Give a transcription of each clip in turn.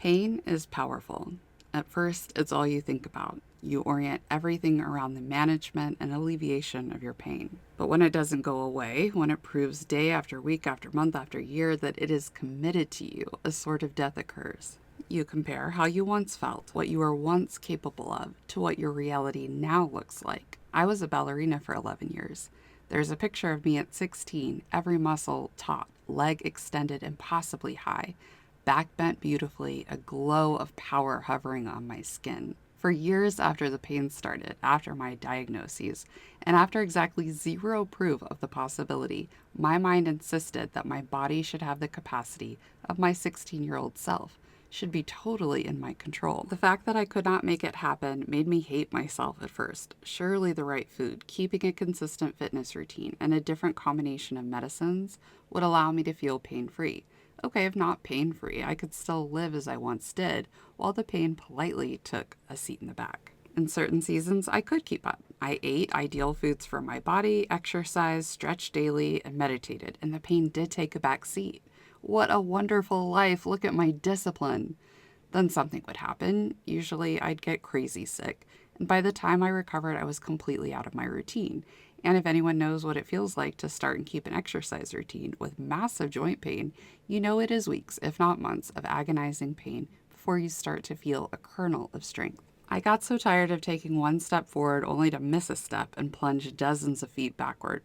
Pain is powerful. At first, it's all you think about. You orient everything around the management and alleviation of your pain. But when it doesn't go away, when it proves day after week after month after year that it is committed to you, a sort of death occurs. You compare how you once felt, what you were once capable of, to what your reality now looks like. I was a ballerina for 11 years. There's a picture of me at 16, every muscle taut, leg extended impossibly high, back bent beautifully, a glow of power hovering on my skin. For years after the pain started, after my diagnoses, and after exactly zero proof of the possibility, my mind insisted that my body should have the capacity of my 16-year-old self, should be totally in my control. The fact that I could not make it happen made me hate myself at first. Surely the right food, keeping a consistent fitness routine, and a different combination of medicines would allow me to feel pain-free. Okay, if not pain-free, I could still live as I once did, while the pain politely took a seat in the back. In certain seasons, I could keep up. I ate ideal foods for my body, exercised, stretched daily, and meditated, and the pain did take a back seat. What a wonderful life! Look at my discipline. Then something would happen. Usually I'd get crazy sick, and by the time I recovered, I was completely out of my routine. And if anyone knows what it feels like to start and keep an exercise routine with massive joint pain, you know it is weeks, if not months, of agonizing pain before you start to feel a kernel of strength. I got so tired of taking one step forward only to miss a step and plunge dozens of feet backward.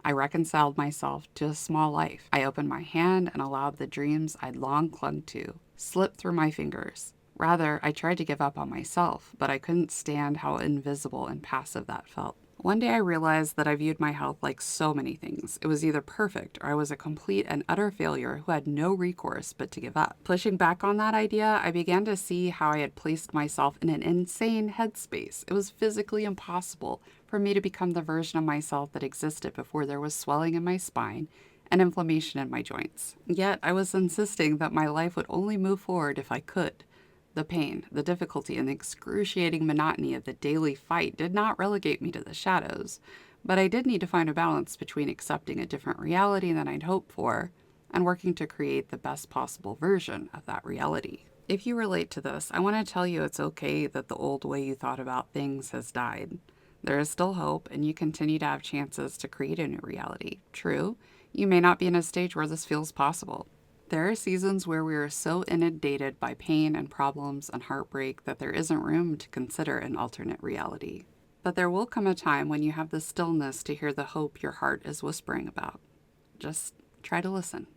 I reconciled myself to a small life. I opened my hand and allowed the dreams I'd long clung to slip through my fingers. Rather, I tried to give up on myself, but I couldn't stand how invisible and passive that felt. One day I realized that I viewed my health like so many things. It was either perfect or I was a complete and utter failure who had no recourse but to give up. Pushing back on that idea, I began to see how I had placed myself in an insane headspace. It was physically impossible for me to become the version of myself that existed before there was swelling in my spine and inflammation in my joints. Yet I was insisting that my life would only move forward if I could. The pain, the difficulty, and the excruciating monotony of the daily fight did not relegate me to the shadows, but I did need to find a balance between accepting a different reality than I'd hoped for and working to create the best possible version of that reality. If you relate to this, I want to tell you it's okay that the old way you thought about things has died. There is still hope, and you continue to have chances to create a new reality. True, you may not be in a stage where this feels possible. There are seasons where we are so inundated by pain and problems and heartbreak that there isn't room to consider an alternate reality. But there will come a time when you have the stillness to hear the hope your heart is whispering about. Just try to listen.